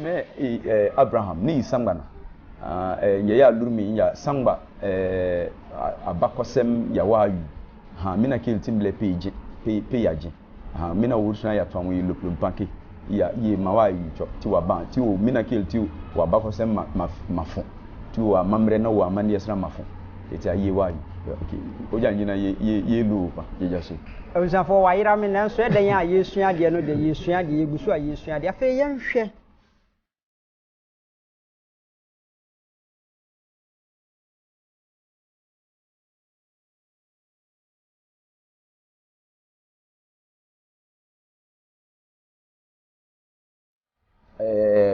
me Abraham ni samba na ye ya lurumi ya samba abakosem ya wayu ha mina kiltim le pe yaji ha mina wurusuna ya twan yi luplum panki ya ye mawayu ti wa ban ti o mina kilti wa bakosem mafo ti wa mamre na wa mani yesra mafo eti aye wayu okay oja nyina ye lu pa ye jashi Ozafo wa yira me nanso edan ya yesua de no de yesua de yegusu a yesua de afa yenhwe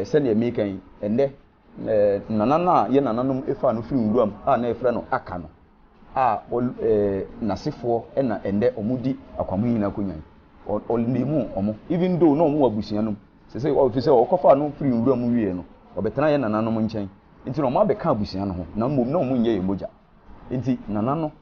sɛnea mekan ɛndɛ nanana ye nananom efa no firi nwuram a na efra no aka no a nasefoɔ ɛna ɛndɛ ɔmudi akwamu nyina konyan ɔlemu ɔmo even though no ɔmo abusua no sɛ ɔfisɛ ɔkɔfa no firi nwuram wie no ɔbɛtena ye nananom nkyɛn nti no ɔmo abɛka abusua no ho na mmom na ɔmo nyɛ ye mogya nti nanano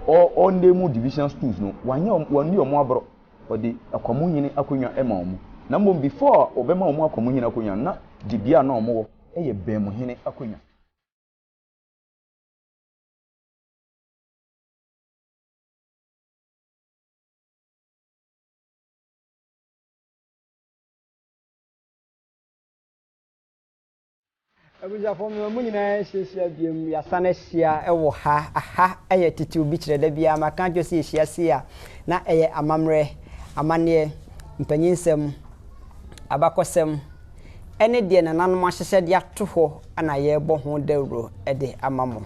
ɔndemu division schools no wani ɔmo aboro ɔde akwamu nyine akonwa ɛma ɔmo na mbom before obema omu akomu hina akonya na dibia na omo wo eye bemu hine akonya Abuja fo me mu nyina hyehyia biem ya sane hia ewo ha aha eye titi obi kire da bia maka jo se hyehyia sia na eye amamre amane mpanyinsem abakosem ene de nananom ahyehye de ato ho ana ye bo ho dawro ede amamo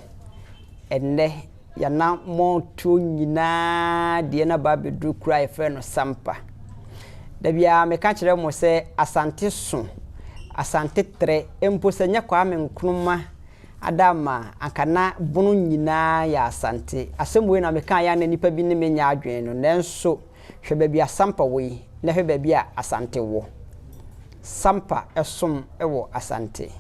enne ya na mo to nyina de na ba bedu kura efe no sampa da bia me ka kire mo se asante so asante tre empo se nya kwa me nkruma adama akana bunu nyina ya asante asemwe na me ka ya na nipa bi ne me nya adwen no nenso hwe ba bia sampa we na hwe ba bia asante wo Sampa esom ewo asante.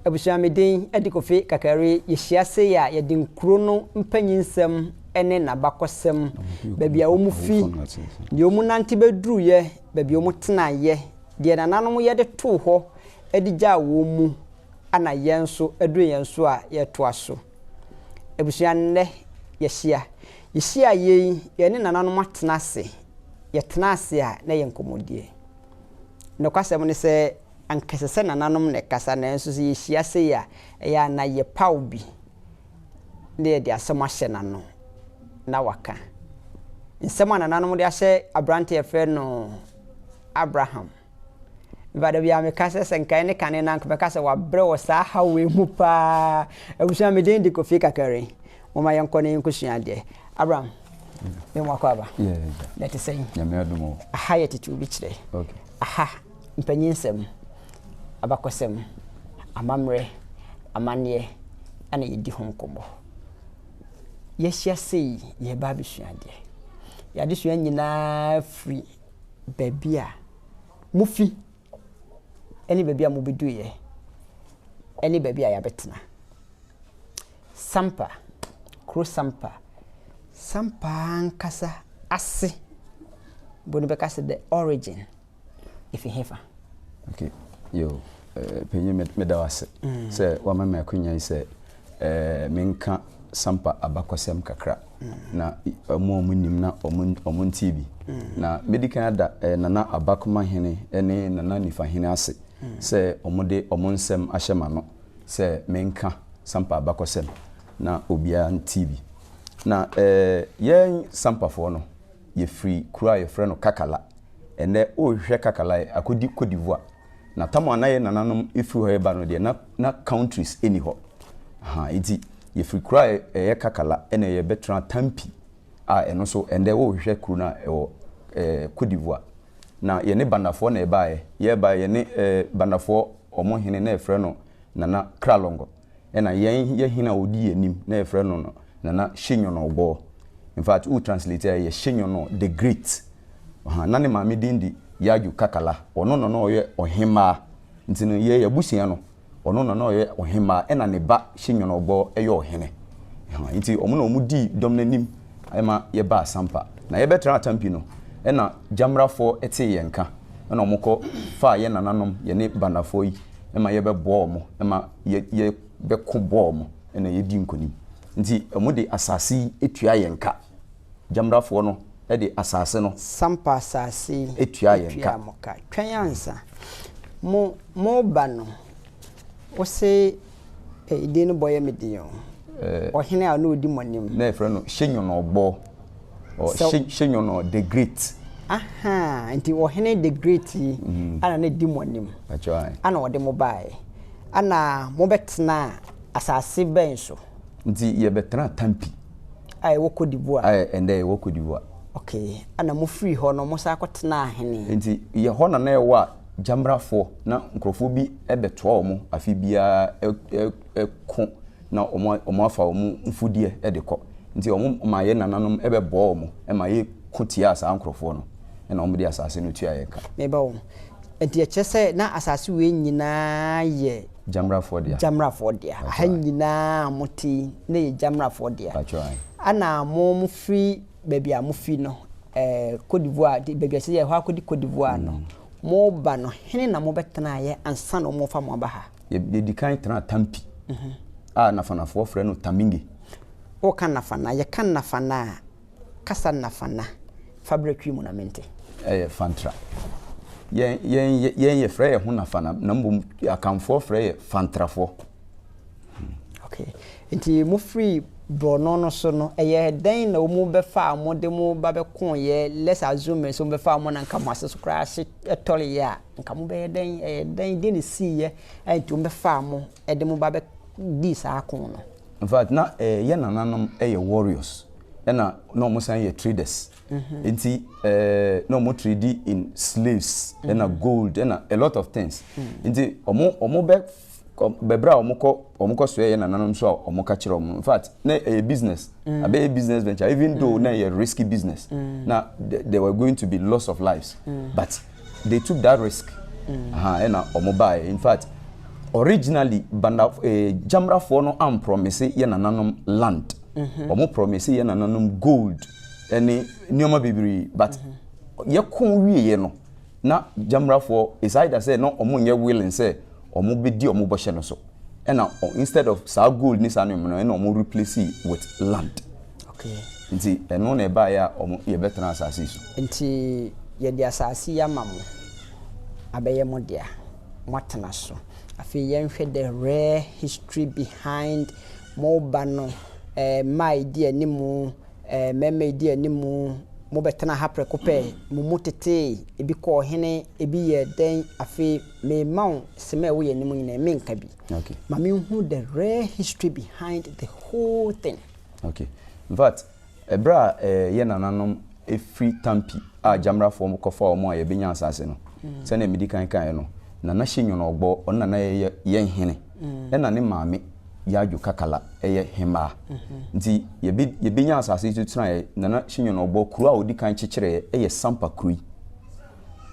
Abusua medin edikofi kakari yehyiase ya yedin kuro no mpanyinsem ene na bakosem babia omufi de omunante bedru ye babia omutena ye de nananom ye de to ho edigya wo mu ana yenso edru yenso a yeto aso. Abusua nne yehia ye ne nananom atena ase yetena ase a na yenkomodie no kwasem ne se ankesese nananom ne kasa na enso se yehyiase ya na ye pawbi ne de asem ahye nano na waka nsem nananom de ahye abrante efe no Abraham bada bia me kasa senkan ne kane na nkbe kasa wa bre wo sa hawe mu pa abusha me den de kofi kakare mo ma yanko ne nkusua de Abraham me mo akwa ba let us say ya me adumo aha ye titu bi kire okay aha mpanyinsem abakosem amamre amane ana yedi ho nkombo yehia sei ye ba bisua de ya de sua nyina free babia mufi eni babia mu biduye eni babia ya betena sampa kro sampa nkasa ase boni be kasa the origin if you have okay yo penye medawase se wa mama akunya se menka sampa abakosem kakra na omunim na omun TV na medical da nana abakoma hene ene nana nifa hene ase se omude omunsem ahyema no se menka sampa abakosem na obia TV na yen sampa fo no ye free kura ye frɛ no kakala ene o hwɛ kakala akodi Cote d'Ivoire na tamo anaye nananom ifru ho eba no de na countries eni ho ha iti ye free kura ye kakala ene ye betra tampi a eno so ende o hwɛ kru na Cote d'Ivoire na ye ne bandafo na eba ye ba ye ne bandafo omo hene na efrɛ no nana kralongo ena ye hina odi enim na efrɛ no nana shinyono obo in fact who translate ye shinyono the great nane maame dindi yaju kakala ono no oye ohima ntino ye yabusia no ono no oye ohima ena ne ba shinyono obo eye ohene nti omo no omudi dom nanim ema ye ba sampa na ye betra tampi no ena jamrafo ete yenka na omoko fa ye nananom ye ne bandafo yi ema ye bebo omo ema ye beko bo omo na ye di nkonim nti omo de asase etua ye nka jamrafo no e de asase no Sampa asase etua ye nka moka twanyansa mo ba no wo se ide no boye medion ohene a no odi monim na e frɛ no hyenyo no obo o hyenyo no the great aha nti ohene the great ana na di monim achai ana wode mo bae ana mo betena asase ben so nti ye betena tampi ai woko diboa ai ende woko diboa okay ana mo free ho no mo sa akotena ahene nti ye ho na ewa jambrafo na nkrofo bi ebetoa omo afi bia ko na omo afa omo mfudie edekọ nti omo ma ye nananom ebebo omo e ma ye kotia asa nkrofo no na omo de asase no tua ye ka meba wo nti echese na asase we nyina ye jamrafo dia ha nyina moti na ye jamrafo dia ana mo free baby a mo fi no Côte d'Ivoire baby se ye ho akodi Côte d'Ivoire no mo ba no hene na mo betena ye ansa no mo fa mo ba ha ye dikan tena tampi nafanafo frɛ no tamingi o kan nafana ye kan nafana kasa nafana fabric mu na mente fantra ye frɛ ye ho nafana na mbom akamfo frɛ ye fantrafo okay nti mo free brono no so no eye den na mu be fa mo de mu ba be kon ye let's assume so be fa mo na nka mo aseso crash etole ya nka mo be den de ne si ye enti mo be fa mo de mu ba be di sa kon no in fact na ye nananom ye warriors na no mo san ye traders enti no mo trade in slaves and gold and a lot of things enti omo be bebra omukọ so ye nananom so omuka kire omu in fact na a business a business venture even though na a risky business na there were going to be loss of lives but they took that risk and omubai in fact originally banda jamrafo no am promise ye nananom land omu promise ye nananom gold any nioma bibiri but ye kon wiye no na jamrafo is either say no omu nye willing say omo bedi omo boshe no so and instead of sa gold ni sa no no and omo replace it with land okay nti eno na eba ya omo ye betena asase so nti ye di asase ya mamo abeye mo dia motena so afi ye nhwe the rare history behind mo bano my dia ni mu meme dia ni mu mo betena ha prekope mo motete ebi ko hene ebi ye den afi me maun seme wo ye nimu nyina me nka bi okay mami hu the rare history behind the whole thing okay in fact ebra ye nananom free tampi jamrafo mo kofa omo ye benya asase no se na medikan kan no na na hyenyo no ogbo on na ye hene na ne maame yaju kakala eye hema nti ye benya asase tutuna ye na hyenyo no ogbo kru a odi kan kyekyere eye Sampa krui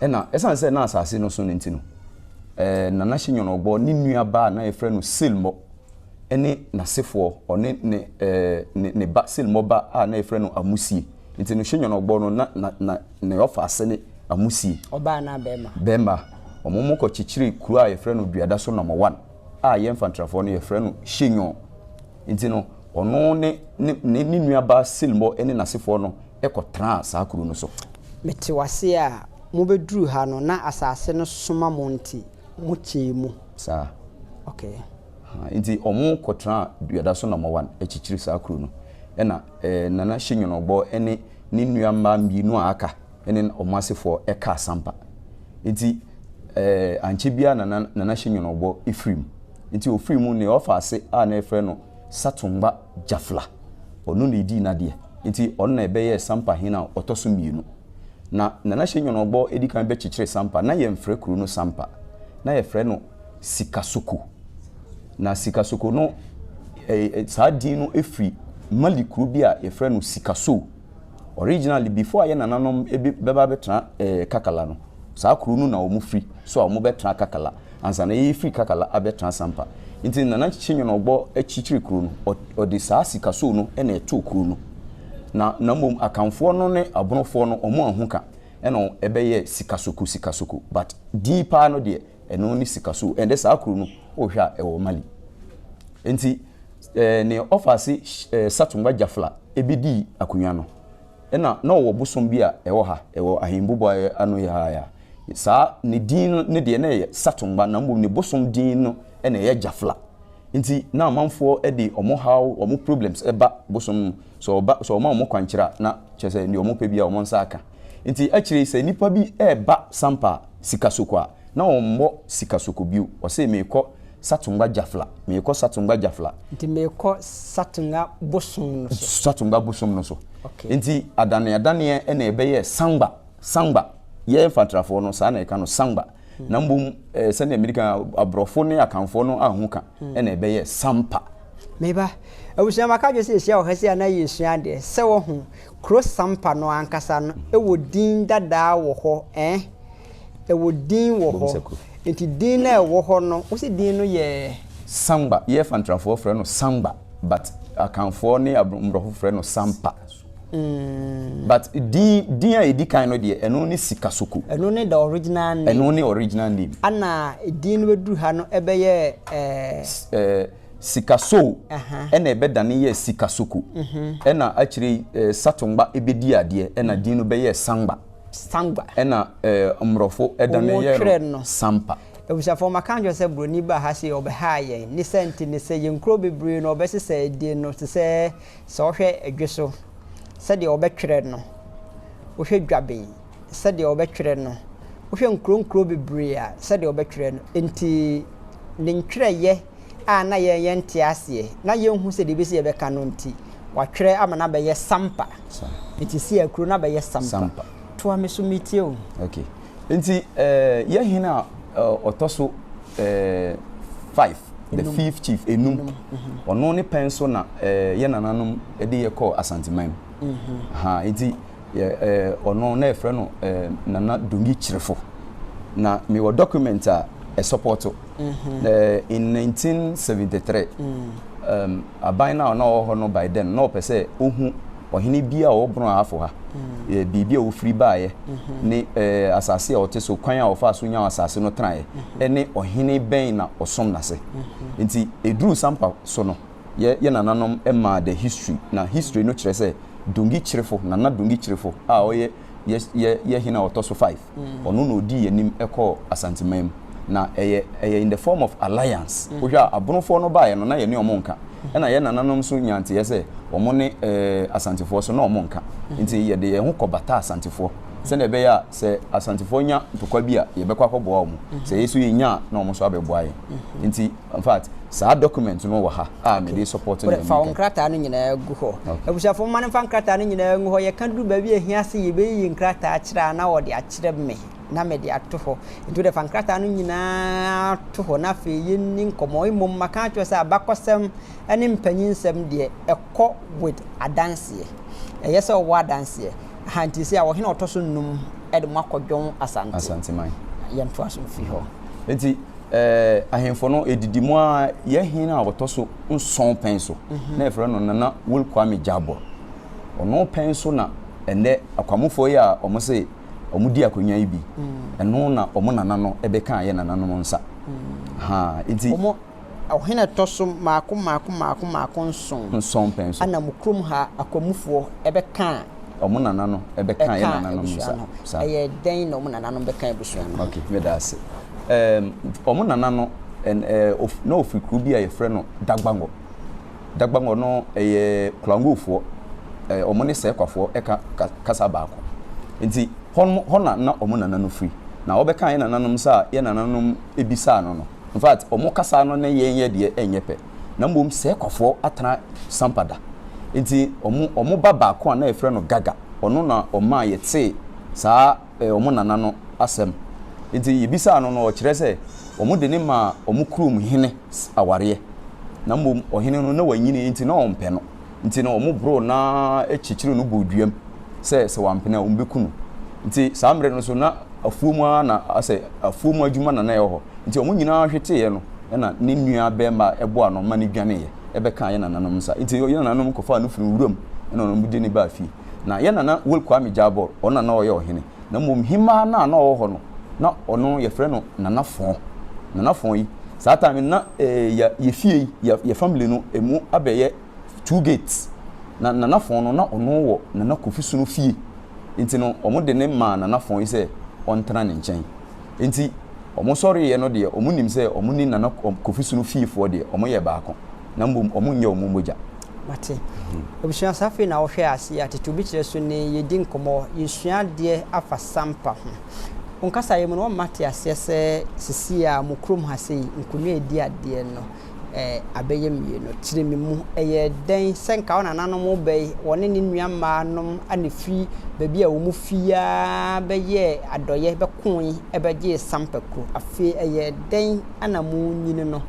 na esan se na asase no so nti no na hyenyo no ogbo ni nua ba na ye frɛ no Silmo ene nasefo one ne ba Silmo ba na ye frɛ no Amusie nti no hyenyo no ogbo no na ne ofa ase ne Amusie oba na bema omomo ko kyekyere kru a ye frɛ no duada so number 1 ye mfantrafo no ye frɛ no hyenyo nti no ono ne nua ba Silmo ene nasefo no ekotra sa kru no so meti wase a mo beduru ha no na asase no soma mo nti mo kyemu sa okay nti omo kotra duada so number 1 kyekyere sa kru no ena nana hyenyo no gbo ene ni nua ma mbienu aka ene omo asefo eka Sampa nti anche bia nana hyenyo no gbo ifrim nti ofrim ne ofase a na efre no Satumba Jafla onu ne di na de nti onu na ebeye Sampa hina otoso mienu na nana hyenyo no gbo edikan be kyekyere Sampa na ye mfre kru no Sampa na ye frɛ no Sikasoko na Sikasoko no sa din no efri Mali kru bi a ye frɛ no Sikaso originally before ye nananom beba betra kakala no sa kru no na omu free so omu betra kakala ansa na ye free kakala abetra Sampa nti nana hyenyo no gbo akyikyiri kru no odi sa Sikaso no na eto kru no na mbom akamfo no ne abonofo no omu ahuka eno ebeye sikasoku but deeper no de eno ni sikaso and this akuru no o hwa e wo mali enti ne offer Satumba Jafla ebidi akunwa no ena na wo bosom bi a ewo ha ewo ahembubo ano ya sa ne din ne de na ye Satumba na mbom ne bosom din no ena ye Jafla nti na amanfo de omo how omo problems eba bosom so omo kwankyira na chese ne omo pe bi a omo nsa aka nti akire se nipa bi eba Sampa sikasoko a na ombo sikasoko bi o se meko Satumba Jafla meko Satumba Jafla nti meko Satunga bosom no so okay nti adane ena ebeye sangba ye fantrafo no sa na eka no sangba na mbum se na America abrofo ne akanfo no ahuka ena ebeye Sampa meba awusia maka dwe se ehia ohase ana yesua de se wo hu cross Sampa no ankasa no ewo din dada wo ho ewo din wo ho enti din na wo ho no wo se din no ye sangba ye fantrafo frɛ no sangba but akanfo ne abrofo frɛ no Sampa but din a edi kan no de eno ni sikasoko eno ni the original name ana din no bedu ha no ebeye sikaso ena ebedane ye sikasoko ena akire Satumba ebedi ade ena din no beye sangba ena mrofo edane ye no Sampa ebusa for makanjo se broni ba ha se obeha ye ni senti ni se ye nkro bebre no obesese din no se ohwe adweso sede obetwere no ohwe dwaben sede obetwere no ohwe nkro bebre a sede obetwere no enti ne ntwere ye a na ye nte ase na ye hu se de besi ye beka no nti watwere amana be ye Sampa enti si akro na be ye Sampa to amesumitie o okay enti ye hina otoso 5 the fifth chief enum ono ne penso na ye nananom ede ye call Asante man ha enti ono na efre no nana dungi chirefo na me wo document a support in 1973 abaina na ho no by then no pese ohu ohini bia obron afo ha bibia wo free baaye ne asase a oteso kwan a ofa so nya asase no tran ene ohini ben na osom nase nti edru Sampa so no ye nananom ema the history no kire se dungi chirefo nana dungi chirefo a oye ye hina otoso 5 ono no di yenim eko Asante mam na eye in the form of alliance ohwa abronfo no baaye no na ye ne omonka ena ye nananom so nyante ye se omo ne Asantefo so na omonka nti ye de ye ho kobata Asantefo se na be ya se Asantefo nya ntokwa bi a ye bekwa akọboa omo se yesu ye nya na omo so abeboa ye nti in fact sa document no wo ha a me dey support na fa onkrata no nyina gu ho abusafo man fa nkrata no nyina gu ho ye kan du ba bi ehia se ye be yi nkrata akira na wo de akira me na me de ato ho nti de fa nkrata no nyina to ho na fe ye ni nkomo imom maka twa se abakosem ene mpanyinsem de ekọ with adanse yes o wa dance hanti se a wo hina otoso num e de makodwon Asante man ye nto aso fi ho enti ahemfo no edidimu a ye hina otoso nson penso na efre no nana Kwame Jabo ono penso na ene akwamufo ya omo se omo di akonwa ibi eno na omo nana no ebeka ye nana no nsa ha enti omo ohina toso maako nson penso ana mukrum ha akwamufo ebeka omo nana no ebeka ye nana no nsa eye den no omo nana no beka ebusua no okay me da se omo nana no no ofikru bi a ye frɛ no dagbango no eye klangofo omo ne se kwafo eka kasa baako nti hona na omo nana no free na obeka ye nana no sa ye nana no ebisa no in fact omo kasa no ne ye de enyepe na mbom se kwafo atana Sampada nti omo baba ko na efre no gaga ono na oma ye te saa omo nana no asem nti yebisa no o kire se omo de ne ma omo krum hene aware na mbom ohene no na wanyini nti na ompe no nti na omo bro na echichiro no boduam se wampena ombekunu nti saa mre no so na afumu na ase afumu adwuma na ye ho nti omo nyina hwete ye no na ne nua bema ebo ano ma ne dwane ye ebeka ye nananom nsa nti ye nananom kofa no firi wuram na no mudi ne ba fi na ye nana Kwame Jabo ona na oye ohene na mom hima na wo ho no na ono ye frɛ no nanafon yi saa time na ye fie ye family no emu abeye 2 gates na nanafon no na ono wo na Kofi Sunu fie nti no omo de ne ma nanafon yi sɛ ontana ne nkyɛn nti omo sorry ye no de omo nim sɛ omo ni nana Kofi Sunu fie fo de omo ye baako na mbom omo nye omo moja mate obusua safi na wo hwe ase atetu bi kire so ne yedi nkomo yesua de afa Sampa ho onkasa ye mu no mate ase sɛ sisi a mukrom ha sei nkunwa edi ade no abeye mieno kire mi mu eye den senka ona nanom obey woni ne nuama nom anefi baby a wo mu fia beye adoye be kun ebeje Sampa kro afi eye den anamu nyine no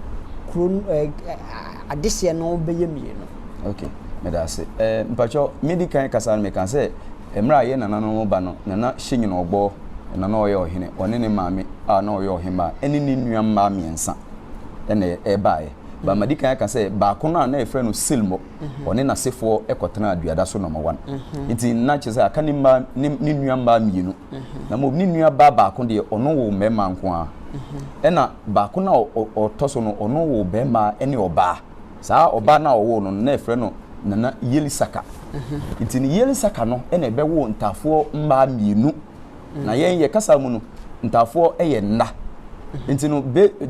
kro adese no beye mieno. Okay, medase mpacho medical kasal me kan say emra ye nananom ba no na hyenyi no ogbo na oye ohene woni ne maame a na oye ohema eni ne nuama miensa ene ebae ba madika kan say ba kono na efre no silmo woni na sefo ekotena aduada so number 1 nti na che say aka ni ma ni nuama mienu na mo ni nuaba ba ko de ono wo mema nko a ena ba ko na otoso no ono wo bema ene oba saa oba na owo no na efre no na Yelisaka nti ni Yelisaka no ene ebe wo ntafo mba mienu na ye kasa mu no ntafo eye nna nti no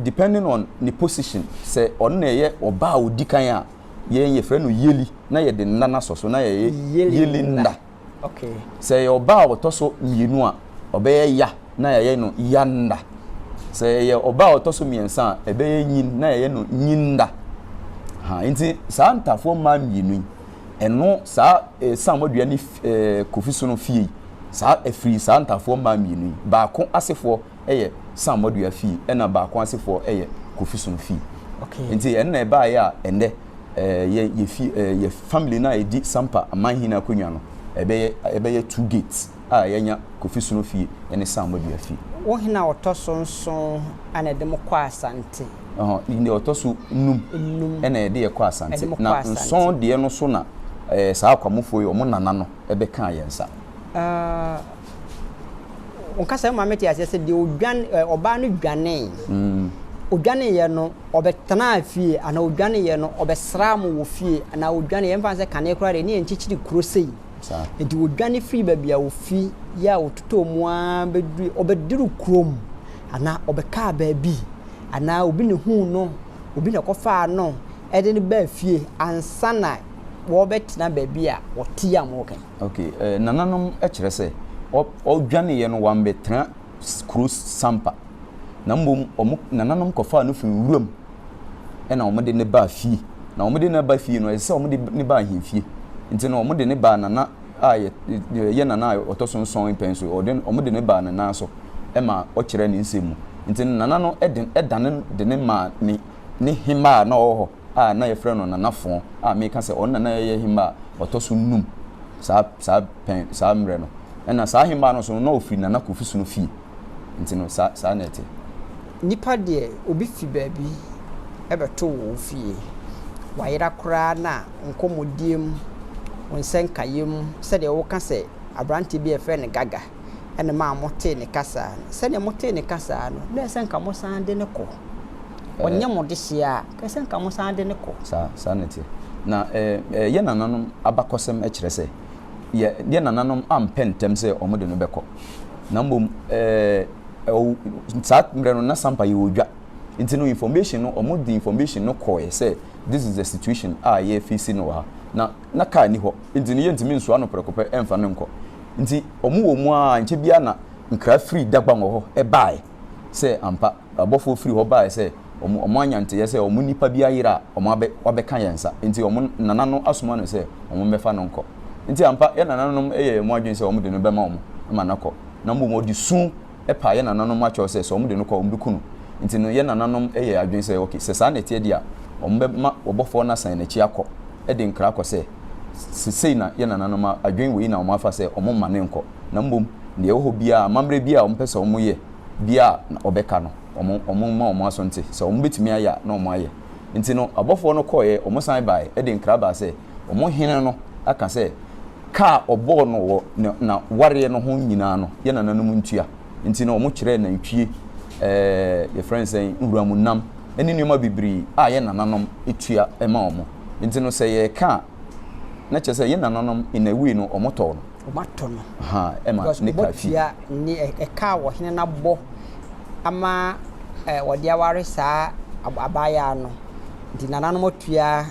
depending on the position say on na ye oba odikan a ye frɛ no Yeli na ye de nna na soso na ye Yeli nda okay say oba otoso mienu a obeye ya na ye no yanda say ye oba otoso miensa ebe nyin na ye no nyinda ha nti saa ntafo ma mienu eno saa samodua ni Kofi Sunu fie saa efiri saa ntafo ma mienu baako asefo eye samodua fie ena baako asefo eye Kofi Sunu fie okay nti ena ba ya ende ye fie ye family na edi Sampa amanhina konwa no ebe ye 2 gates a yenya Kofi Sunu fie ene samodua fie wo hina otosonson ana de mo kwa Asante ni otoso num ena ede ye kwa Asante na nson de no so na saa kwamofo yi omo nana no ebe kan yensa onkasa ma meti ase de odwan oba no dwane odwane ye no obetana afie ana odwane ye no obesram wo fie ana odwane ye mfa se kane kura de ne enchichiri kurosei enti odwane free babia wo fi ya ototo mu a beduru obediru krom ana obeka baabi ana obi ne hu no obi ne kofa no ede ne ba fie ansana wo betina baabi a wotia mo kan okay nananom ekire se odwane ye no wambe tra cruise Sampa na mbom nananom kofa no fin wuram ena omode ne ba fie na omode ne ba fie no ese omode ne ba ahemfie nti na omode ne ba nana ye nana otoso nson penso omode ne ba nana so ema okire ne nsemu nti nana no edane de ne ma ni hima na oho na ye frɛ no nanafon me ka se on nana ye hima otoso num sa mre no ena sa hima no so na ofiri nana Kofi Sunu fie nti no sa nete nipa de obi fi baabi ebeto wo fie wayira kura na nkomodiem wonsen kayem se de wo ka se abrante bi efe ne gaga ene ma mote ne kasa se de mote ne kasa no na sen ka mo san de ne ko onye mo de hia ka sen ka mo san de ne ko sa nete na ye nananom abakosem ekire se ye nananom ampentem se omode no beko na mbom sa mre no na Sampa ye odwa nti no information no omode information no ko ye say this is the situation ye facing no ha na ka ni ho nti ne yentimi nso ano prekope emfa ne nko nti omu wo mu a nche bia na nkra free dagba ngo ho bae say ampa abofo free ho bae say omu anyante ye say omu nipa bia yira omu abeka yensa nti omu nana no asoma no say omu mefa no nko nti ampa ye nana no eye mu adwen say omu de no bema omu ma nakọ na mbo mo di sun pa ye nana no ma cho say so omu de no ko omu bikunu nti no ye nana no eye adwen say okay say sa na tie dia omu be ma obofo na san na chi akọ de nkra akọ say sei na ye nana no ma adwen we na omu afa say omu ma ne nko na mbom ne wo bia mamre bia omu pese omu ye bia obeka no omu ma omu asonte so omu betimi aya na omu aye nti no abofo no koye omu san bae de nkra ba say omu hene no aka say ka obo no wo na ware no ho nyina no ye nananom ntua nti na omo kire na ntwie your friends say nwuramu nam eni nneoma bibiri a ye nananom etua ema omo nti no say ye ka na che say ye nananom in a way no omo to no omato no ha ema ne ka fi ni ka wo hene na bo ama wode aware saa abaya no nti nananom otua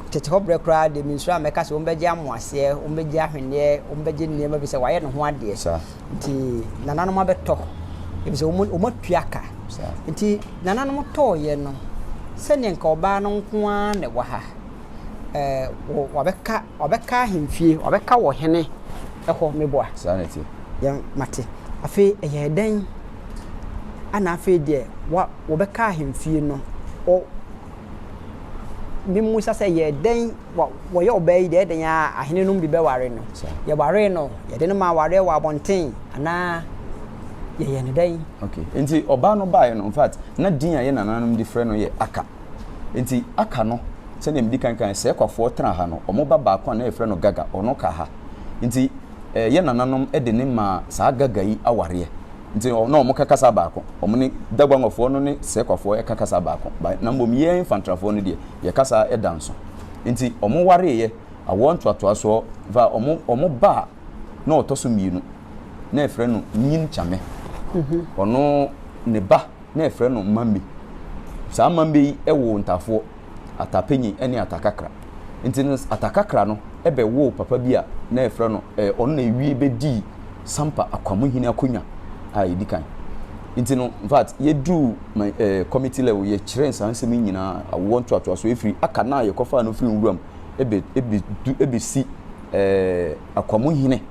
tete hobre kra de minso ameka se ombeje amoase ombeje ahwene ombeje nneema bi se waye no ho ade nti nananom abeto ebi se omatua ka nti nananom to ye no se ne nka oba no nko a ne wa ha wabeka ahemfie wabeka wo hene eho meboa sanity ya mate afi eye den ana afi de wabeka ahemfie no o bimu sasa ye den wo ye obey de den ya ahene num bi be ware no ye ware no ye den ma ware wa bonten ana ye ne den okay nti oba no bae no in fact na din ya ye nananom di frɛ no ye aka nti aka no se ne mdi kankan se kwafo tra ha no omo baba kwa na ye frɛ no gaga ono ka ha nti ye nananom de ne ma saa gaga yi aware nti na omo kakasa baako omo ne dagbanwofo no ne se kwafo e kakasa baako na mbom ye infantrafo no de ye kasa e danso nti omo ware ye awon toatoa so va omo ba na otoso mienu na e frɛ no nyin chame ono ne ba na e frɛ no mambi saa mambi e wo ntafo atapenyi ene atakakra nti atakakra no ebe wo papa bia na e frɛ no ono na ewie bedi sampa akwamuhini akonya a edikan nti no in fact ye do my committee level ye kire nsansem nyina awon toatoa so efiri aka na ye kofa no firi nwuram ebe si akwamuhini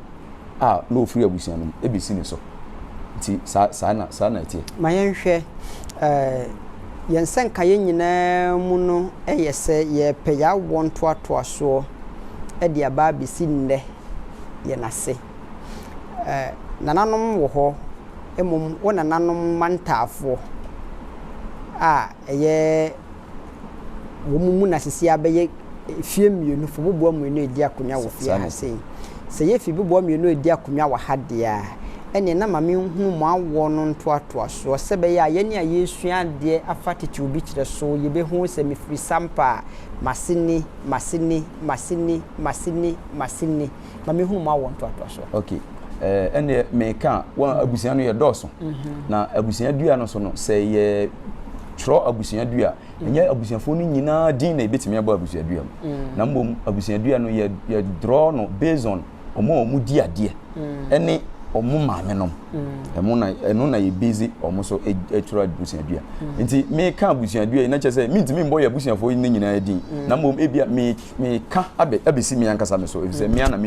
a no ofiri abusia no ebe si ne so nti sa na tie mayenhwe yensen kaye nyina mu no eyese ye peya won toatoa so de aba besi nne ye nase nananom wo ho emom wona nanom mantafo a eye wo mumu na sisi abeye fie mienu fo bobo mienu edi akonya wo fie ha sei se ye fie bobo mienu edi akonya wa hade a ene na mame hu mo awo no ntoatoa so sebe ya ye ne ayesua de afatiti obi kire so ye be hu se mefiri sampa masini mame hu mo awo ntoatoa so okay ene meka wa abusia no ye doso na abusia dua no so no se ye tro abusia dua enye abusiafo no nyina din na ebetimi aba abusia dua na mbom abusia dua no ye draw no based on omo di ade ene omo maame nom eno na ye busy omo so tro abusia dua nti meka abusia dua na chese mintimi mbo ye abusiafo ni nyina din na mbom ebia meka abesi mi ankasa me so efise mi ana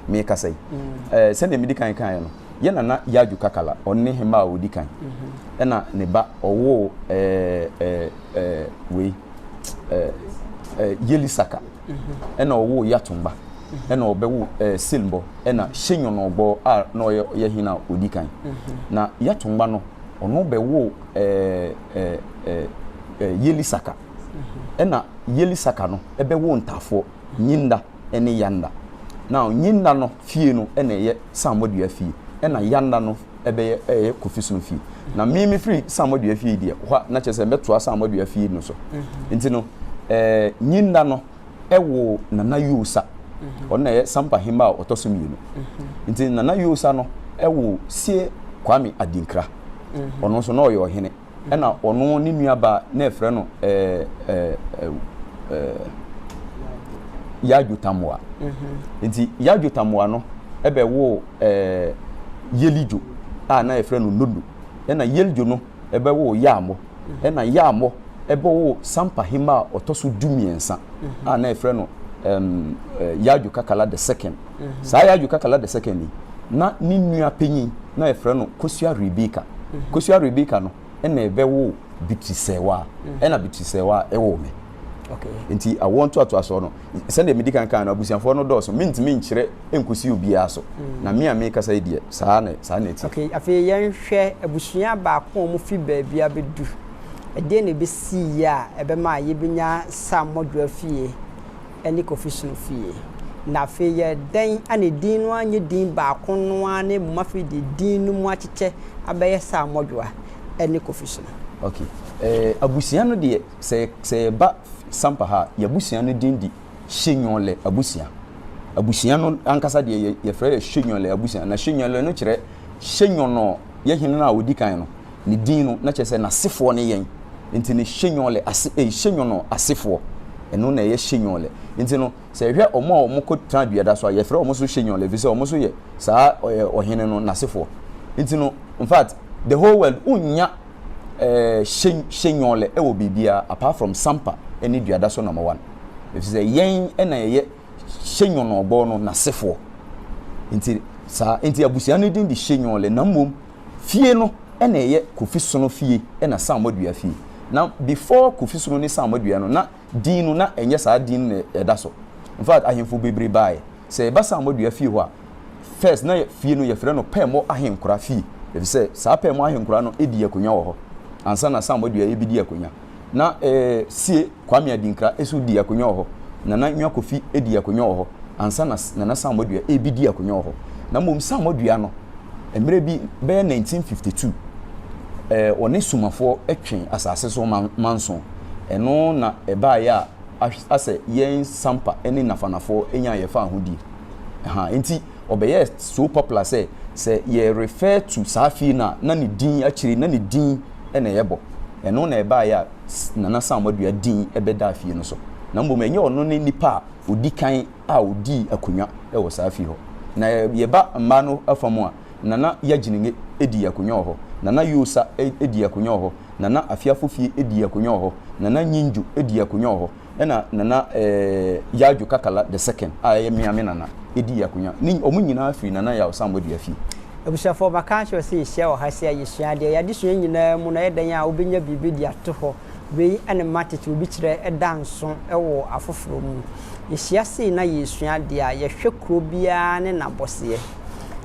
mi kasa yi sende mi dikan kan no ye na yaju kakala onni hema odikan ena ne ba owo we yelisaka ena owo yatumba ena obewu silmbo ena shenyo no ogbo a no ye hina odikan na yatumba no ono bewu yelisaka ena yelisaka no ebewu ntafo nyinda ene yanda now nyinda no fie no ena ye samodua fie ena yanda no ebe kofisunu fie na mimi free samodua fie die ho na chese metoa samodua fie no so nti no nyinda no ewo nana yusa ona ye sampa himba otoso mienu nti nana yusa no ewo sie kwami adinkra ono so no ye ohene ena ono ni nuaba na efre no yajutamwa nti yajutamwa no ebe wo yelijo a na efre no nodu ena yelijo no ebe wo yamo ena yamo ebe wo sampa hima otoso dumiensa a na efre no yaju kakala the second sa yaju kakala the second ni na ni nua penyin na efre no kosua rebeka no ena ebe wo bitisewa ena bitisewa ewo me okay nti I want to aso no send the medical kan abusianfo no do so mintimi nkyere enkosi obi aso na me ameka say die saa na eti okay afi yen hwe abusuan ba ko mo fi ba bia bedu ede ne be si ya ebe ma ye benya samodwa fie eni kofisunu fie na fe ye den ane din no anye din ba kono ane mafi de din no mu acheche abaye sa modwa ene Kofi so okay abusia no de se ba Sampa ha ya busia no din di Hyenyonle abusia no ankasa de ye frɛ Hyenyonle abusia na Hyenyonle no kyerɛ Hyenyono ye hene na odi kan no ni din no na kyerɛ sɛ na sefo ne yen nti ne Hyenyonle Hyenyono asefo eno na ye Hyenyonle nti no sɛ hwɛ omo ko tran duada so ye frɛ omo so Hyenyonle bi sɛ omo so ye saa ohene no na sefo nti no in fact the whole world unya Hyenyonle e wo bibia apart from Sampa any duada so number 1 if say yen na ye Hyenyono obo no na sefo nti abusia no din di Hyenyonle na mom fie no na ye Kofi so no fie na Samodua fie na before Kofi so no ni Samodua no na din no na enye saa din na eda so in fact ahemfo bebre bae say ba Samodua fie ho a first na fie no ye frɛ no pemo ahenkora fie if say saa pemo ahenkora no edi akonya wo ho ansa na Samodua ebidi akonya na sie Kwame Adinkra esu di akonya wo ho na nwa Kofi edi akonya wo ho ansa na Samodua ebidi akonya wo ho na mom Samodua no emre bi be 1952 one sumafo etwen asase so manso eno na eba ya ase yen Sampa eni nafanafo enya ye fa ahodi enti obeye so popular say ye refer to safi na ne din akiri na ne din ena yebo eno na eba ya na Samodua din ebeda afie no so na mbom enye ono ne nipa odi kan a odi akonya e wo safi ho na ye ba mma no afamu a nana yaginenge edi akonya ho nana yosa edi akonya ho nana afiafofie edi akonya ho nana nyinju edi akonya ho ena nana yaju kakala the second aye miame nana edi akonya ni omu nyina afiri nana ya Samodua afie abusafo bakancho se hia wo hase ayesua de yade so nyina mu na yedan a obenya bibi di ato ho wei ane matete obi kire edanso ewo afoforo mu yehia se na yesua de a yehwe kro bia ne nabose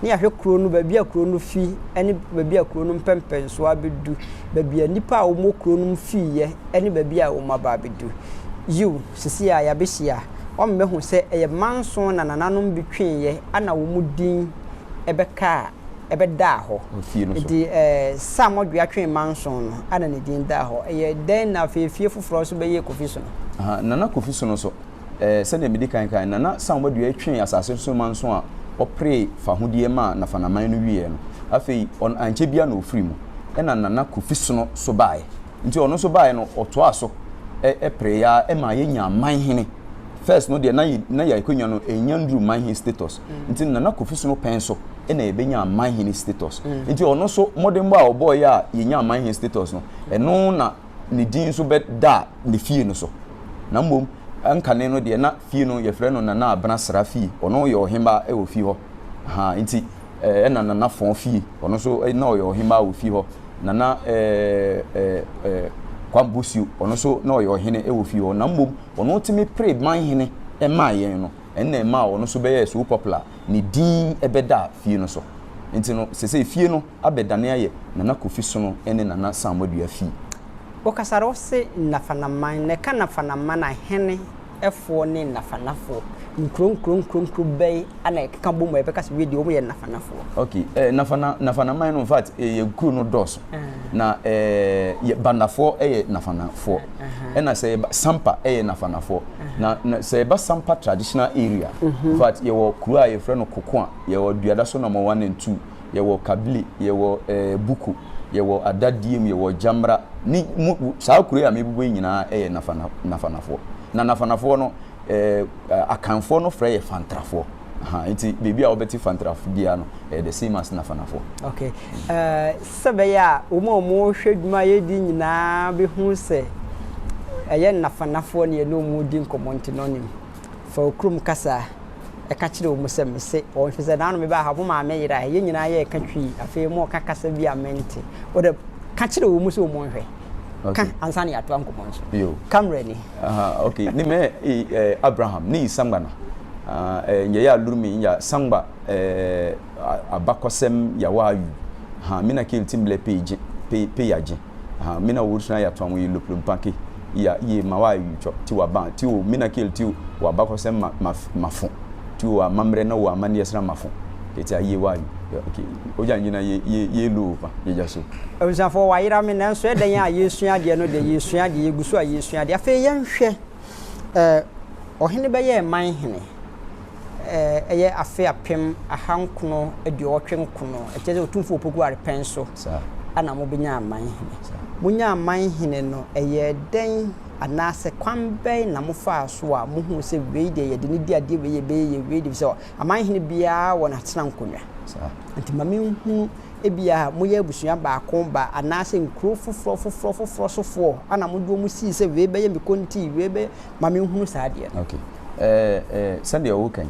ni yehwe kro no ba bia kro no fi ene ba bia kro no mpempenso abedu ba bia nipa a wo mo kro no fi ye ene ba bia wo maba abedu you sisi a yabehia o mmehu se eye manso na nananom bitwen ye ana wo mu din ebeka ebeda ho di Samodua twen manson no ana ne din da ho eye den na fefie foforo so beye Kofi so no nana Kofi so no so se na medi kan nana Samodua twen asase so manson a opre fa hodie ma na fanaman no wie no afei on anche bia na ofri mu nana Kofi so no so bae nti ono so bae no oto aso pre ya ma yenya manhene first no de na ya ikonya no enyandru manhene status nti nana Kofi so no penso ena ebenya manhene status nti ono so modern boy obo ya yenya manhene status no eno na ne din so be da ne fie no so na mbom ankane no de na fie no ye frɛ no na abana sra fie ono ye ohemba e wo fie ho nti ena na fon fie ono so na ye ohemba wo fie ho na kwambusio ono so na ye ohene e wo fie ho na mbom ono timi pre manhene e ma yen no enne ma ono so be so popular ni din ebeda fie no so nti no sese fie no abedane aye nana Kofi so no ene nana Samodua fie o kasaro se nafanaman ne kana fanaman na hene efo ne nafanafo nkron bay ana keka bomo e beka se we de o ye nafanafo okay nafanaman no in fact ye kru no dos na bandafo ye nafanafo ena se Sampa ye nafanafo na se ba Sampa traditional area in fact ye wo kru a ye frɛ no Kokoa ye wo duada so number 1 and 2 ye wo Kabili ye wo Buku ye wo Adadiem ye wo Jamra ni saa kru a mebubu nyina ye nafanafo na nafanafo no akanfo no frɛ ye fantrafo nti baby a obeti fantrafo dia no the same as nafanafo okay sebeya omo hweduma ye di nyina be hu se eye nafanafo ne no mu di nkomonti no nim fa okrum kasa e ka kire omo se mese o hwese na no me ba habo ma me yira ye nyina ye ka twi afei mo ka kasa bi amenti o de ka kire omo se omo hwe okay. Kan ansani atu ankomonso yo camera ni okay ni me Abraham ni sambana nye ya lurumi ya samba abakosem ya wayu mina kiltimble page yaje mina wuruna ya twa mu loplum pake ya ye mawayu cho ti wa ban ti o mina kilti wa bakosem mafo tu amamre na wo amane yesra mafo eti aye wa okay oja nyina ye lo pa ye jaso obusafo wa yira me nanso e dan a yesua de no de yesua de yegusu a yesua de afa yenhwe ohene be ye man hene eye afa apem ahankono aduotwenkono ekeze otumfo opogu arepenso sa ana mo benya man hene munya man hene no eye den anase kwambe na mo fa so a mo hu se wei de ye de ni dia de wei ye wei de so aman hene bia wona tena nkonwa sa anti mame hu ebia mo ye abusua ba komba anase nkro foforo sofo ana mo do mo si se wei be ye me konti wei be mame hu sa de okay sande o kan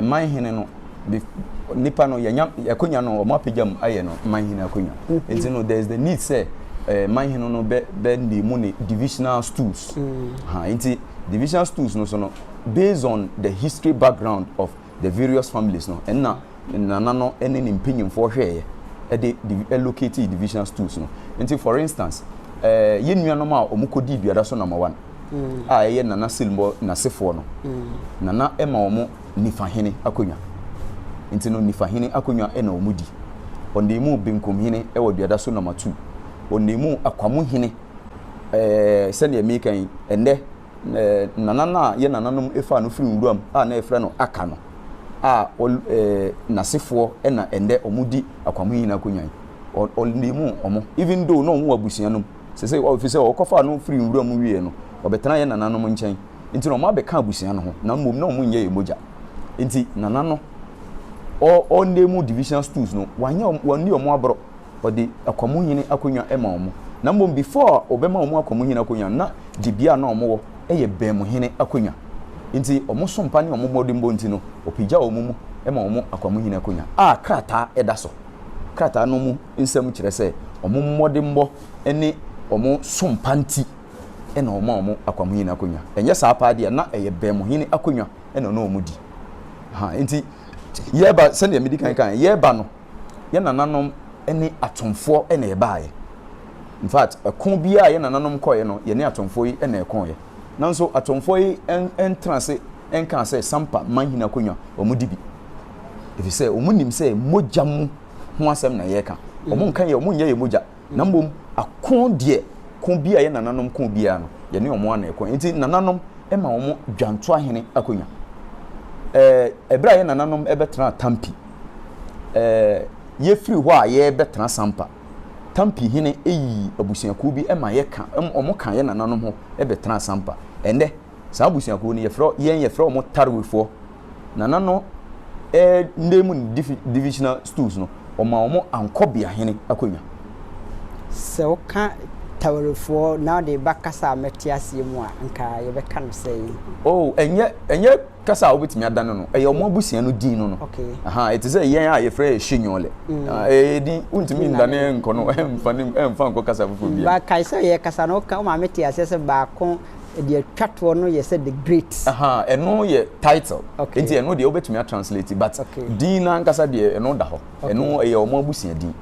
man hene no nipa no yakonya no mo apejam aye no man hene akonya enti no there is the need say man hene no be the money divisional stools enti divisional stools no so no based on the history background of the various families no and na no any opinion for hwe e allocate divisional stools no enti for instance yenua no ma omukodi biada so number 1 ye nana silmo na sefo no nana ema omo nifa hene akonya enti no nifa hene akonya e na omudi ondemu benkum hene e woduada so number 2 ondemu akwamo hene sene american ende nana na ye nananom efa no firi nwuram na efre no aka no na sefo e na ende omudi akwamo hene akonya ondemu omo even though no omo abusianom sese officer okofa no firi nwuram wie no obetena ye nananom nchen nti no ma be ka abusia no ho na mmom na omo nye emoja nti nanano o nemu division stools no wani omo abro odi akwamo hini akonya ema omo na mmom before obema omo akwamo hini akonya na dibia na omo wo eye bem hini akonya nti omo sompa ne omo modimbo nti no opija omo mu ema omo akwamo hini akonya krata edaso krata no mu nsem kire se omo modimbo ene omo sompa nti ena omo akwamo hini akonya enye saa paade na eye bem hini akonya ena no omudi nti yeba sene medical kan yeba no ye nananom ene atomfo ena ebaaye in fact akon bia ye nananom koye no ye ne atomfo yi ena ekonye nanso atomfo yi entrance enkan se sampa manhina akonya omudi bi efi se omunim se moja mu ho asem na ye ka omunkan ye omunye ye moja na mbom akon de kon bia ye nananom kon bia no ye ne omo ana ekon nti nananom ema omo dwanto ahene akonya ebra ye nananom ebetra tampi ye free ho a ye betra sampa tampi hene eyi abusiaku bi ema ye ka omo kan ye nananom ho ebetra sampa ende sa abusiaku ni ye fro omo tarwefo nanano ndemu divisional stools no omo ankobia hene akonya se oka tawarefo now de bakasa metiasie mu a nka ye beka no sei enye kasa obetimi adane no eye omo abusia no din no okay it is a yen a ye frɛ hyenyole di untimi ndane nko no emfa nko kasa fufu bia ba kai se ye kasa no ka ma metiasie se ba ko de twatwo no ye se the great eno ye title enti eno de obetimi translate but din na nkasa de eno da ho eno eye omo abusia din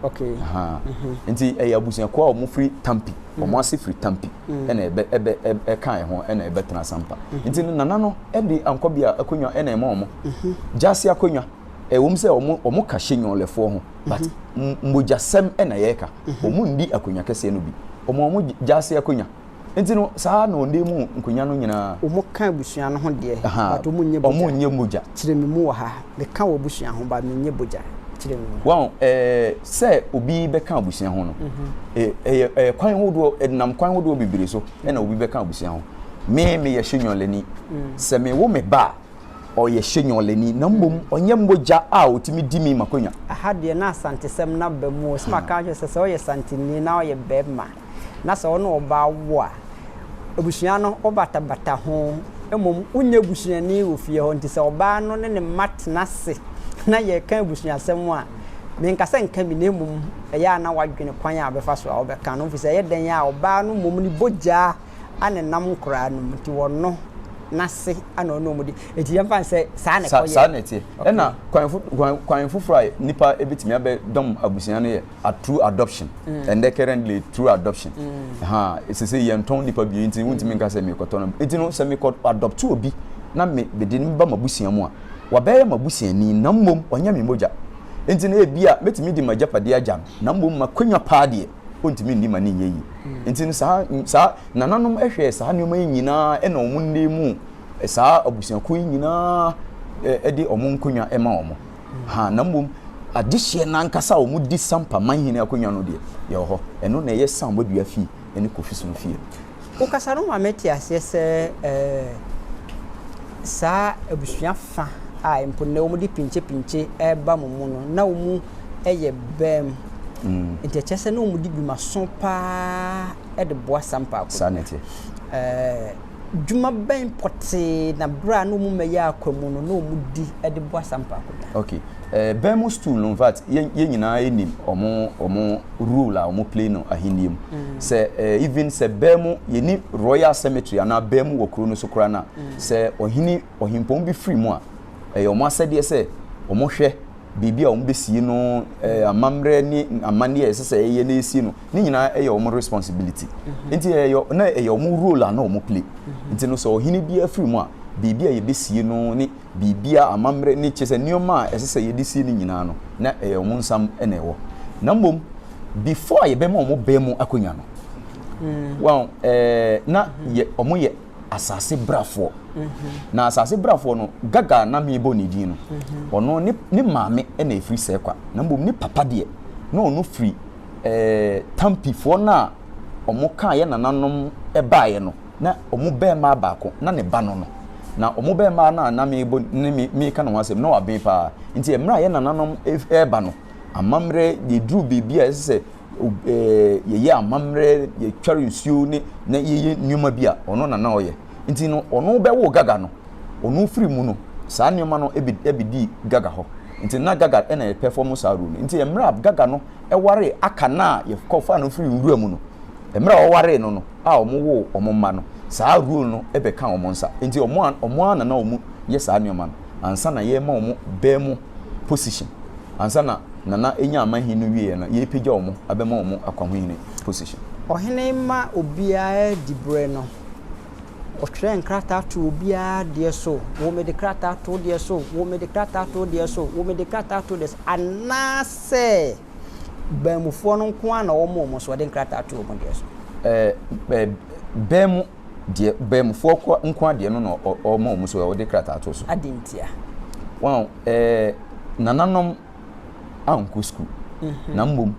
enti eye abusia ko omo free tampi omo ase free tampi ena ebe kan ho ena ebe tena sampa enti nana no edi ankobia akonya ena ema omo jase akonya wom se omo ka hyenyolefo ho but mbojasem ena yeka omo ndi akonya kese no bi omo jase akonya enti no saa na ondemu nkonya no nyina omo ka busua no ho de but omo nye moja kiremimu wa ha me ka wo busua ho ba me nye boja wow say obi be kan abusua ho no kwan hodo nam kwan hodo bibire so na obi be kan abusua ho me ye hyenyoleni se me wo me ba o ye hyenyoleni na mbom onye mboja a otimi dimi makonya aha de na asante sem na ba mu so maka hwe se o ye santini na o ye bema na se o no oba wo a abusua no obata bata ho emom unye abusua ni ofie ho nti se oba no ne matna se na ye kan busuasem a me nkasa nka bi na mum eya na wadwene kwan a befa so a obeka no fi se ye den ya oba no mum ni boja anenam nkora no mti wono nase ana ono mudi eti yemfa se sa ne koye sa ne tie na kwan fufura nipa ebitimi abe dom abusia no ye a true adoption and the currently true adoption say yenton nipa bi enti wuntimi nka se me koto no eti no se me adopt obi na me be di mba mabusia mu a wabɛyɛ mabusiani na mmom ɔnya me mogya enti na ebia metimi di majapade agya na mmom makonya paade ontimi ndi ma ne nyɛ yi enti no saa nananom ehwɛ saa nneɛma yi nyinaa ɛna ɔmo nnemu saa abusiako yi nyinaa ɛde ɔmo nkonya ɛma ɔmo ha na mmom adehye na nkasa ɔmo di Sampa manhene akonya no de yɛ hɔ ɛno na ɛyɛ Sampa dua fi ɛne Kofi so fi ukasa no ma meti ase sɛ saa abusua fa a mpo na ɔmo di pinche ɛba mo mu no na ɔmo ɛyɛ bɛm nti kyese na ɔmo di bi maso pa ɛde boa Sampa akɔ sanete dwuma bɛn pote na bra no ɔmo mɛyɛ akwamu no na ɔmo di ɛde boa Sampa akɔ okay bɛmu stool no vat ye nyinaa enim ɔmo rule a ɔmo play no ahenniam sɛ even sɛ bɛmu yeni royal cemetery ana bɛmu wɔ kuro no so kora na sɛ ɔhimpɔn bi free mu a ɔmo asɛdeɛ sɛ ɔmo hwɛ bibi a ɔmo besie no amamre ni amane yɛ sɛ ɛyɛ na esie no ne nyinaa ɛyɛ ɔmo responsibility nti ɛyɛ ɔmo role a na ɔmo play nti no sɛ ɔhene bi free mu a bibi a yɛbesie no ne bibi a amamre ne kyese nneɛma a ɛsɛ sɛ yɛde sie ne nyinaa no na ɛyɛ ɔmo nsam ɛna ɛwɔ na mmom before a yɛbɛma ɔmo bɛmu akonya no wow na ɔmo yɛ asase brafoɔ na asase brafoɔ no gaga na mebɔ ne din no ɔno ne maame ɛna efiri sɛ kwa na mbom ne papa deɛ na ɔno firi tampifoɔ na ɔmo ka yɛ nananom ɛbaeɛ no na ɔmo bɛɛma baako na ne ba no na ɔmo bɛɛma na mebɔ ne me ka no ho asɛm na waben paa nti emra yɛ nananom ɛba no amamre de dru bibia ɛsɛ yɛyɛ amamre yɛ tware nsuo ne na yɛyɛ nneɛma bi a ɔno na ɔyɛ nti no ɔno bɛwo gaga no ɔno firi mu no saa nneɛma no ebidi gaga hɔ nti na gaga ɛna yɛ perform saa role no nti emra gaga no ɛware aka na yɛ kɔfa no firi nwura mu no emra ɔware no a ɔmo wo ɔmo ma no saa rule no ɛbɛka ɔmo nsa nti ɔmo ana na ɔmo yɛ saa nneɛma no ansa na yɛ ma ɔmo bɛmu position ansa na nana enya amanhin no wie na ye pagya omo abema omo akwahohine position ohene ma obia di bre no otwe nkrata to obia de so wo me de krata to de so wo me de krata to de so wo me de krata to de anase bemufo no nko ana wo mo so de nkrata to omo de so bemu de bemufo nko ade no no omo so wo de krata to so adintia wow nananom anko school na mbom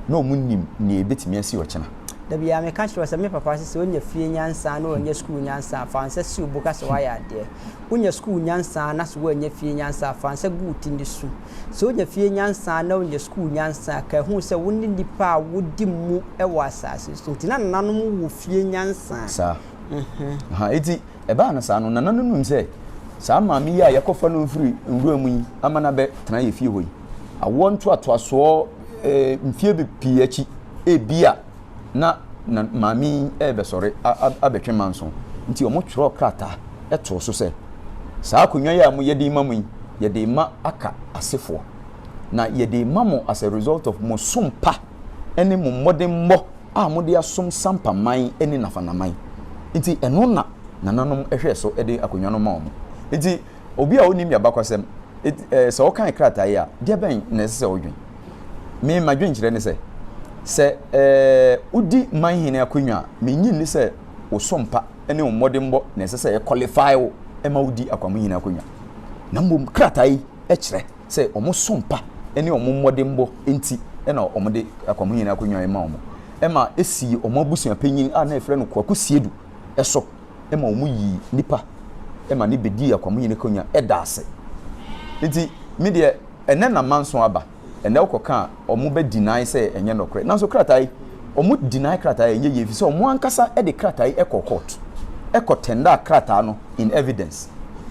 na omunim ne ebetimi asi ochena da bia me ka kire me papa se onya fie nyansa na onya school nyansa fanse si obuka se waya de onya school nyansa na so onya fie nyansa fanse guti ndi su so onya fie nyansa na onya school nyansa ka hu se wonni nipa wodi mu e wa asase so ntina nanom wo fie nyansa sa ha eti eba na sa no nanom num se sa maami ya yakofa no mfiri nwura mu yi amana be tena ye fie hoyi awonto atoaso mfie be pie achi ebia na maami ebe sore abetwe manso nti omo tworo krata eto so se saa konwa ya mu yede ma mu yede ma aka asefo na yede ma mo as a result of mo sompa ene mo modern mo a mo de asom Sampa man ene nafanaman nti eno na nananom ehwe so ede akonwa no ma omo nti obi a onim ya bakwasem so kan krata ya de ben na se odwen me madwen kire ne se udi manhene akonwa me nyin ni se osompa ene omodembo na se qualify wo e ma udi akwamuhene akonwa na mbom krata yi e kire se omosompa ene omodembo enti e na omode akwamuhene akonwa e ma omo e ma esi omabusu panyin a na efre no kwakosiedu eso e ma omu yi nipa e ma ne bedi akwamuhene akonwa e da ase enti me de ene na manso aba ene okoka omu be deny say enye nokre nanso kratai omu deny kratai enye yefi so omu ankasa e de kratai e court e tender kratai no in evidence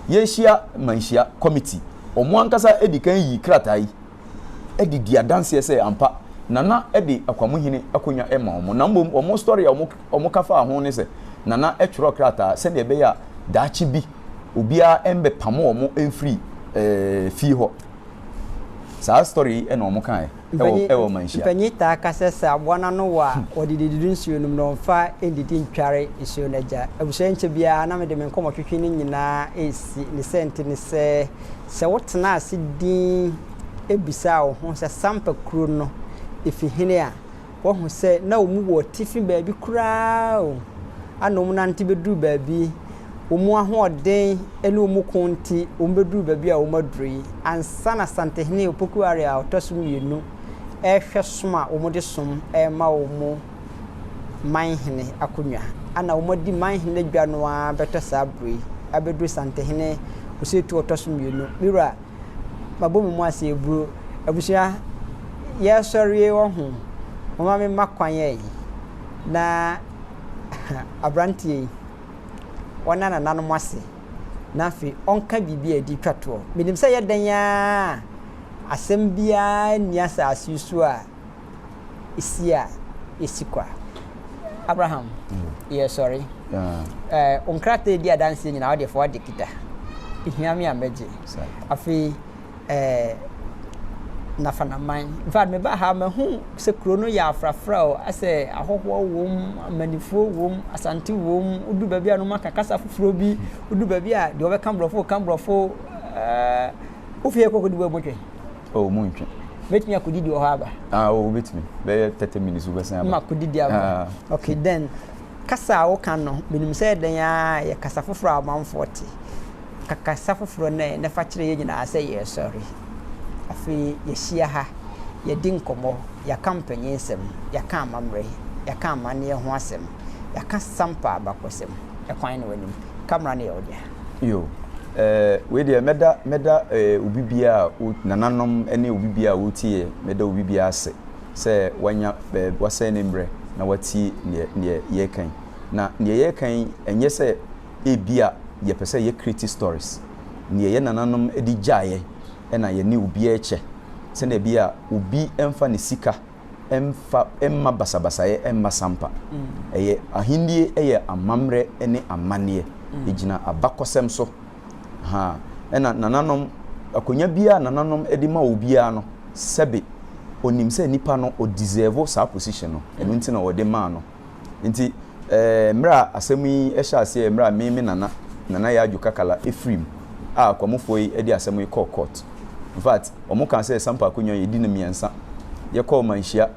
yeshia manhia committee omu ankasa e di kan yi kratai e di diadanse say ampa nana e de akwamuhene akonya e ma omu na mbom omu story omu kafa ho ne say nana e tworo kratai se de be ya daachi bi obia embe pamo omu enfree fee ho sa story e no mo kan ewo manhia panyita kasesa abwana no wa odididi nsuo num no mfa endidi ntware nsuo naja abusenche bia na mede menkomo twetwe ni nyina esi ni sente ni se wotena asidin ebisa wo ho se Sampa kuro no efihene a wo ho se na omu wo tifi baabi kura o anom nante beduru baabi omu ahoden ene omu konti ombeduru baabi a omaduri ansa na Asante hene opoku area otosum yenu ehwe soma omode som ma omu manhene akonwa ana omodi manhene dwa no a beto sabri abedu Asante hene osetu otosum yenu mira mabomu mu ase ebru abusia ya sori wo ho mama me makwan ye na abrantie wana na nanom ase na fi onka bibia di twato minim se yedan ya asem bia niasa asusu a isia esikwa Abraham sorry onkrate di adanse nyina wode fo de kita ihiami ameje afi na fanaman vad me ba ha me hu se kuro no ya afrafra o ase ahoho wom manifo wom Asante wom udu ba bia no makakasa foforo bi udu ba bia de obeka mbrofo ofie kokodi bo botwe o muntwe betimi akudidi o ha ba o betimi be 30 minutes u besan ma kudidi aba okay then kasa wo kan no benim se den ya kasa foforo amanfoti kakasa foforo na fa kire ye nyina ase ye sorry afi yeshia ha yedi nkomo ya kampanye nsem ya ka amamre ya ka amane ho asem ya ka Sampa abakosem ya kwan ne wanim kamera ne yodi yo we de meda ubibia nananom ene ubibia wotie meda ubibia ase se wanya wase ne mbre na wati ne ye kan na ne ye kan enye se ebia ye pese ye create stories ne ye nananom edi jaye ena ye ni ubi eche se na bia ubi emfa ne sika emma basabasa ye emma Sampa eye ahindie eye amamre ene amane ejina abakosem so ha ena nananom akonya bia nananom edima obia no sebe onim se nipa no o deserve sa position no eno nti na ode ma no nti mra asemi ehya ase mra meme nana ya adwukakala efrim kwamofo yi edi asemi court in fact omo kan say Sampa akonya yedi no miensa ye call manhia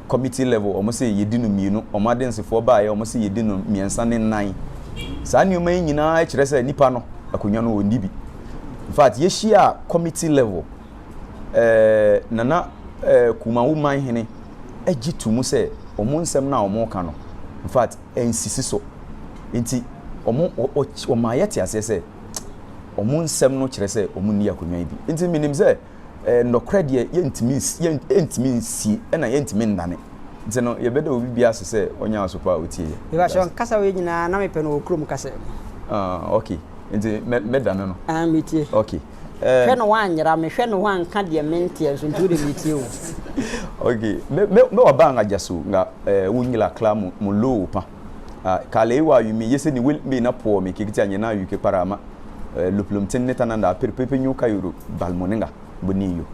committee level omo say yedi no mienu omo adensefo ba ye omo say yedi no miensa ne nan saa ni oman nyina kire say nipa no akonya no ondi bi in fact ye shia committee level nana kuma woman hene agitu mu say omo nsem na omo ka no in fact ensisi so enti omo omayete ase say omo nsem no kire say omo ni akonya bi enti minim say no credit yentimi si na yentimi ndane enti no ye beda obi bia ase say onya asopa otie ye ba shon kasa we nyina na mepe no okrum kasa okay enti medane no mitie okay hwe no wanyira me hwe no wanka de mentie so ntu de mitie o okay me wabanga jaso nga wunyila kla mu low pa kale wa yumi yese ni wel me na po me kikiti anyena yuke parama luplum tineta nanda pepepe nyuka yuro balmoninga boniyo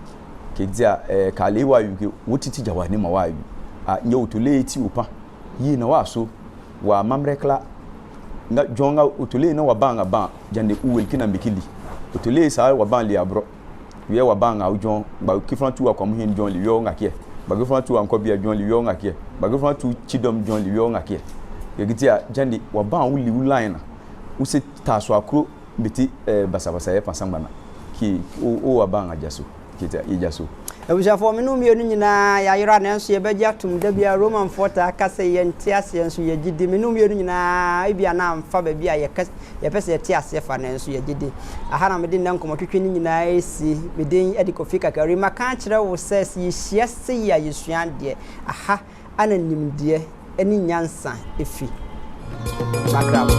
kigtia kale wa yuke wotiti jawani ma wa yu nye utule eti upa yi na wa so wa mamrekla nga jonga utule na wabanga ba jande uwel kina mbikili utule sa waban li abro we wabanga ujon ba kifran tu akwam hin jon li yo ngakie ba kifran tu anko bia jon li yo ngakie ba kifran tu chidom jon li yo ngakie kigtia jande waban uli line na usi taso akro beti basabasa ye pasangba na ki o wabanga jaso kita ijaso ebuja fo menu mienu nyina ya yira na nso ye begya tum da bia Roman fort aka se ye nti ase nso ye gidi menu mienu nyina ebia na mfa ba bia ye pese ye ti ase fa na nso ye gidi aha na mede ndan komotwetwe ni nyina esi meden edikofika ka rima kan kire wo se ye hia se ya yesuan de aha ananim de eni nyansa efi background